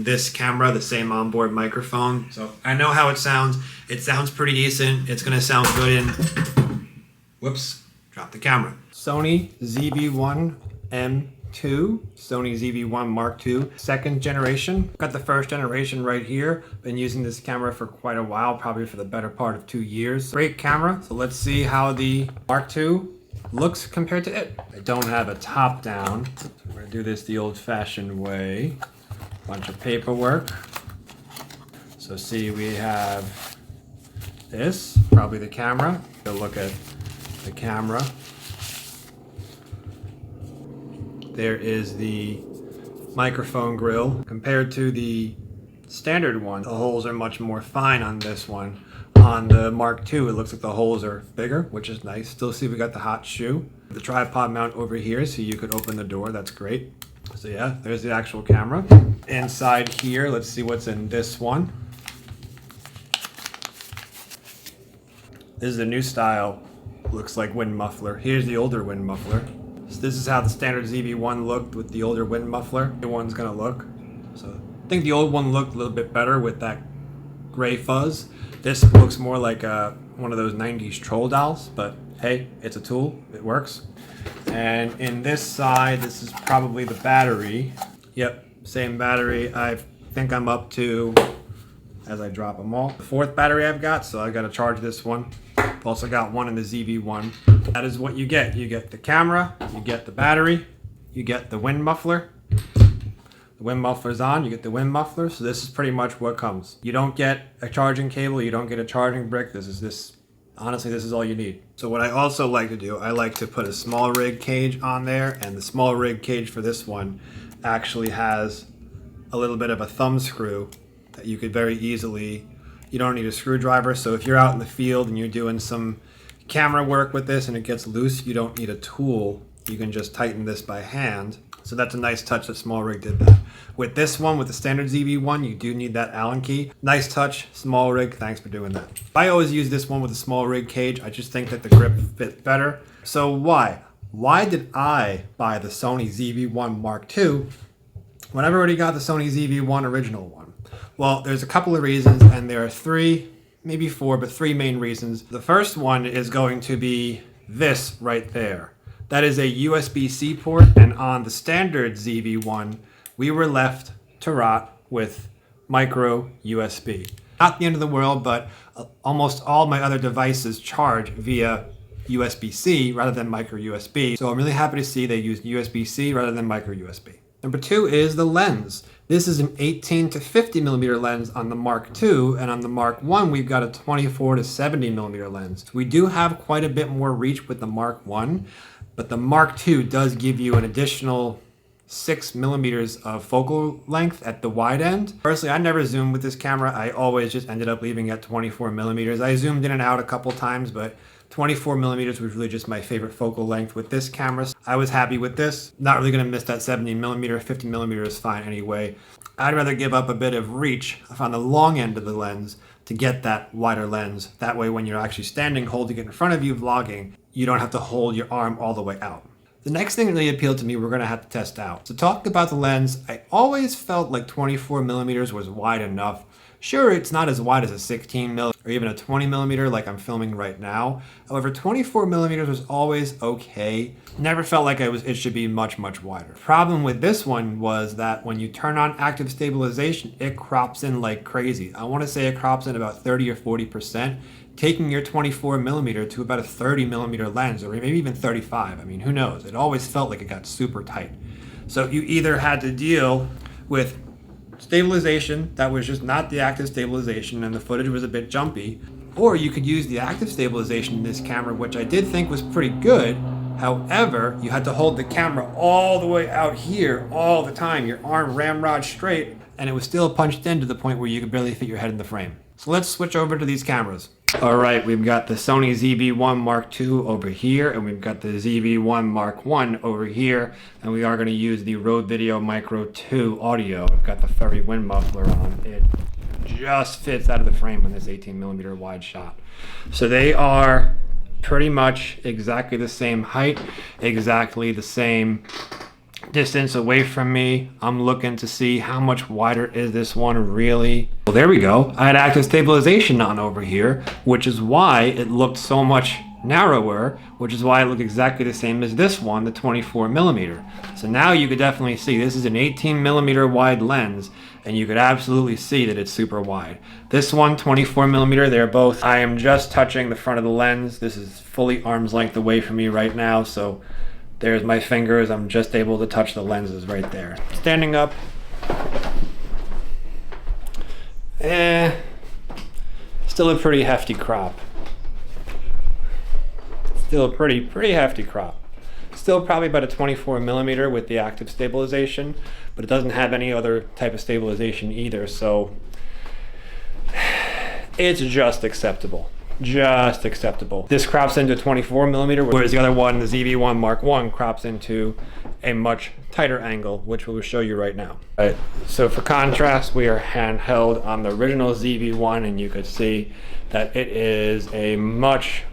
using this camera, the same onboard microphone. So I know how it sounds. It sounds pretty decent. It's gonna sound good in, whoops, drop the camera. Sony ZV1 M2, Sony ZV1 Mark II, second generation. Got the first generation right here. Been using this camera for quite a while, probably for the better part of 2 years. Great camera. So let's see how the Mark II looks compared to it. I don't have a top down. We're gonna do this the old fashioned way. Bunch of paperwork. So see, we have this, probably the camera. Go look at the camera. There is the microphone grill. Compared to the standard one, the holes are much more fine on this one. On the Mark II, it looks like the holes are bigger, which is nice. Still see we got the hot shoe. The tripod mount over here, so you could open the door. That's great. So yeah, there's the actual camera. Inside here, let's see what's in this one. This is a new style. Looks like wind muffler. Here's the older wind muffler. So this is how the standard ZV1 looked with the older wind muffler. The new one's gonna look. So I think the old one looked a little bit better with that gray fuzz. This looks more like one of those 90s troll dolls, but hey, it's a tool, it works. And in this side, this is probably the battery. Yep, same battery. I think I'm up to, as I drop them all, the 4th battery I've got, so I gotta charge this one. I've also got one in the ZV1. That is what you get. You get the camera, you get the battery, you get the wind muffler. The wind muffler's on, you get the wind muffler, so this is pretty much what comes. You don't get a charging cable, you don't get a charging brick. Honestly, this is all you need. So what I also like to do, I like to put a small rig cage on there, and the small rig cage for this one actually has a little bit of a thumb screw that you could very easily, you don't need a screwdriver, so if you're out in the field and you're doing some camera work with this and it gets loose, you don't need a tool. You can just tighten this by hand. So that's a nice touch that small rig did that. With this one, with the standard ZV1, you do need that Allen key. Nice touch, small rig, thanks for doing that. I always use this one with a small rig cage. I just think that the grip fits better. So why? Why did I buy the Sony ZV1 Mark II when I've already got the Sony ZV1 original one? Well, there's a couple of reasons, and there are 3, maybe 4, but 3 main reasons. The first one is going to be this right there. That is a USB-C port, and on the standard ZV1, we were left to rot with micro USB. Not the end of the world, but almost all my other devices charge via USB-C rather than micro USB. So I'm really happy to see they used USB-C rather than micro USB. Number 2 is the lens. This is an 18 to 50 millimeter lens on the Mark II, and on the Mark I, we've got a 24 to 70 millimeter lens. We do have quite a bit more reach with the Mark I, but the Mark II does give you an additional 6 millimeters of focal length at the wide end. Personally, I never zoomed with this camera. I always just ended up leaving at 24 millimeters. I zoomed in and out a couple times, but 24 millimeters was really just my favorite focal length with this camera. I was happy with this. Not really gonna miss that 70 millimeter, 50 millimeter is fine anyway. I'd rather give up a bit of reach on the long end of the lens to get that wider lens. That way when you're actually standing, holding it in front of you, vlogging, you don't have to hold your arm all the way out. The next thing that really appealed to me, we're gonna have to test out. So talking about the lens, I always felt like 24 millimeters was wide enough. Sure, it's not as wide as a 16 mil or even a 20 millimeter like I'm filming right now. However, 24 millimeters was always okay. Never felt like it should be much, much wider. Problem with this one was that when you turn on active stabilization, it crops in like crazy. I wanna say it crops in about 30 or 40%, taking your 24 millimeter to about a 30 millimeter lens, or maybe even 35. I mean, who knows? It always felt like it got super tight. So you either had to deal with stabilization that was just not the active stabilization and the footage was a bit jumpy, or you could use the active stabilization in this camera, which I did think was pretty good. However, you had to hold the camera all the way out here all the time, your arm ramrod straight, and it was still punched in to the point where you could barely fit your head in the frame. So let's switch over to these cameras. All right, we've got the Sony ZV1 Mark II over here, and we've got the ZV1 Mark I over here, and we are going to use the Rode Video Micro 2 audio. I've got the furry wind muffler on. It just fits out of the frame on this 18 millimeter wide shot. So they are pretty much exactly the same height, exactly the same distance away from me. I'm looking to see how much wider is this one really. Well, there we go. I had active stabilization on over here, which is why it looked so much narrower, which is why it looked exactly the same as this one, the 24 millimeter. So now you could definitely see this is an 18 millimeter wide lens, and you could absolutely see that it's super wide. This one, 24 millimeter, they're both. I am just touching the front of the lens. This is fully arm's length away from me right now, so there's my fingers. I'm just able to touch the lenses right there. Standing up, still a pretty hefty crop. Still a pretty hefty crop. Still probably about a 24 millimeter with the active stabilization, but it doesn't have any other type of stabilization either, so it's just acceptable. Just acceptable. This crops into 24 millimeter, whereas the other one, the ZV1 Mark I, crops into a much tighter angle, which we'll show you right now. Right. So for contrast, we are handheld on the original ZV1, and you could see that it is a much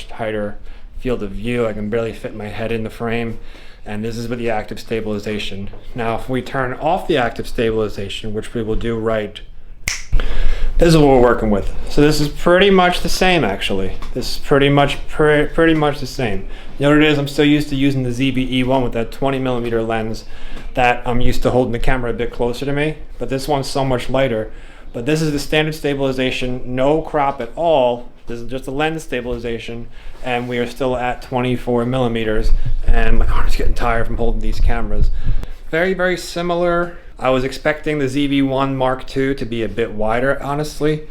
tighter field of view. I can barely fit my head in the frame, and this is with the active stabilization. Now, if we turn off the active stabilization, which we will do right, this is what we're working with. So this is pretty much the same, actually. This is pretty much the same. You know what it is? I'm still used to using the ZV1 with that 20 millimeter lens that I'm used to holding the camera a bit closer to me, but this one's so much lighter. But this is the standard stabilization, no crop at all. This is just a lens stabilization, and we are still at 24 millimeters, and my arm's getting tired from holding these cameras. Very similar. I was expecting the ZV1 Mark II to be a bit wider, honestly,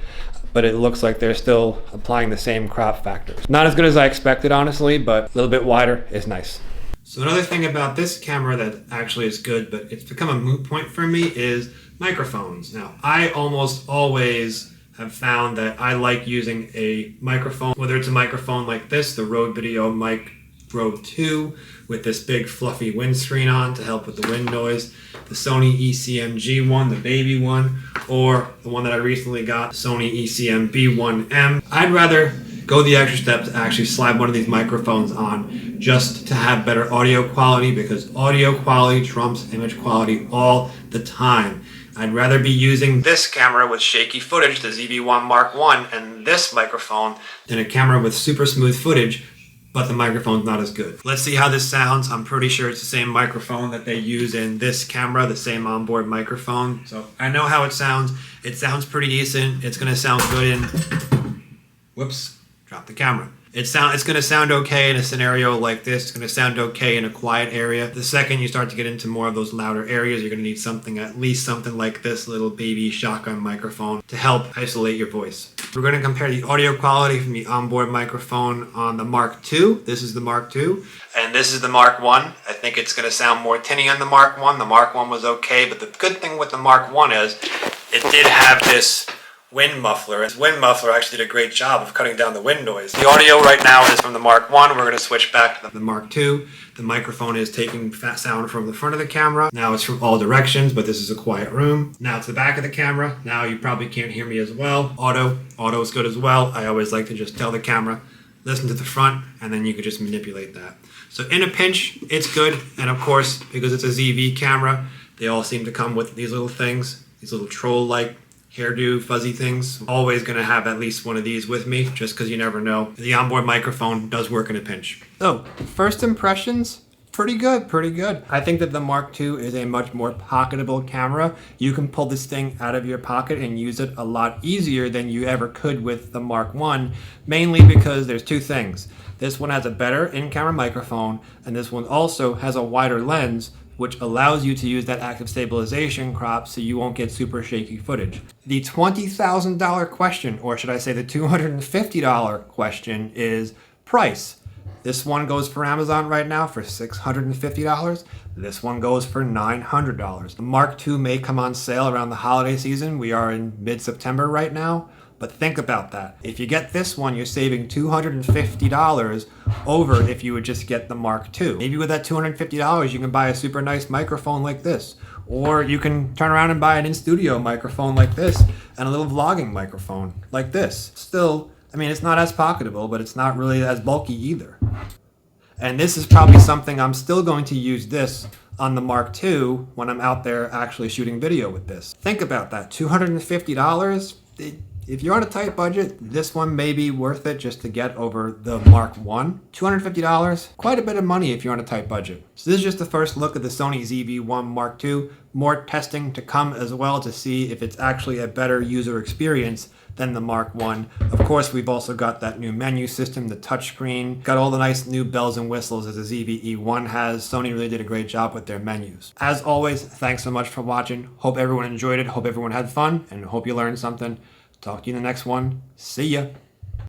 but it looks like they're still applying the same crop factors. Not as good as I expected, honestly, but a little bit wider is nice. So another thing about this camera that actually is good, but it's become a moot point for me, is microphones. Now, I almost always have found that I like using a microphone, whether it's a microphone like this, the Rode Video Mic Rode 2, with this big fluffy windscreen on to help with the wind noise, the Sony ECM G1, the baby one, or the one that I recently got, the Sony ECM B1M. I'd rather go the extra step to actually slide one of these microphones on just to have better audio quality, because audio quality trumps image quality all the time. I'd rather be using this camera with shaky footage, the ZV1 Mark I, and this microphone than a camera with super smooth footage, but the microphone's not as good. Let's see how this sounds. I'm pretty sure it's the same microphone that they use in this camera, the same onboard microphone. So I know how it sounds. It sounds pretty decent. It's gonna sound good in, whoops, drop the camera. It's gonna sound okay in a scenario like this. It's gonna sound okay in a quiet area. The second you start to get into more of those louder areas, you're gonna need something, at least something like this little baby shotgun microphone to help isolate your voice. We're gonna compare the audio quality from the onboard microphone on the Mark II. This is the Mark II, and this is the Mark I. I think it's gonna sound more tinny on the Mark I. The Mark I was okay, but the good thing with the Mark I is it did have this wind muffler. This wind muffler actually did a great job of cutting down the wind noise. The audio right now is from the Mark I. We're going to switch back to the Mark II. The microphone is taking sound from the front of the camera. Now it's from all directions, but this is a quiet room. Now it's the back of the camera. Now you probably can't hear me as well. Auto is good as well. I always like to just tell the camera, listen to the front, and then you can just manipulate that. So in a pinch, it's good. And of course, because it's a ZV camera, they all seem to come with these little things, these little troll-like hairdo fuzzy things. Always going to have at least one of these with me, just because you never know. The onboard microphone does work in a pinch. So, first impressions, pretty good. I think that the Mark II is a much more pocketable camera. You can pull this thing out of your pocket and use it a lot easier than you ever could with the Mark I, mainly because there's two things. This one has a better in-camera microphone, and this one also has a wider lens, which allows you to use that active stabilization crop so you won't get super shaky footage. The $20,000 question, or should I say the $250 question, is price. This one goes for Amazon right now for $650. This one goes for $900. The Mark II may come on sale around the holiday season. We are in mid-September right now. But think about that. If you get this one, you're saving $250 over if you would just get the Mark II. Maybe with that $250, you can buy a super nice microphone like this. Or you can turn around and buy an in-studio microphone like this and a little vlogging microphone like this. Still, I mean, it's not as pocketable, but it's not really as bulky either. And this is probably something I'm still going to use this on the Mark II when I'm out there actually shooting video with this. Think about that, $250? If you're on a tight budget, this one may be worth it just to get over the Mark I. $250, quite a bit of money if you're on a tight budget. So this is just the first look at the Sony ZV1 Mark II. More testing to come as well to see if it's actually a better user experience than the Mark I. Of course, we've also got that new menu system, the touchscreen. Got all the nice new bells and whistles as the ZV-E1 has. Sony really did a great job with their menus. As always, thanks so much for watching. Hope everyone enjoyed it. Hope everyone had fun, and hope you learned something. Talk to you in the next one. See ya.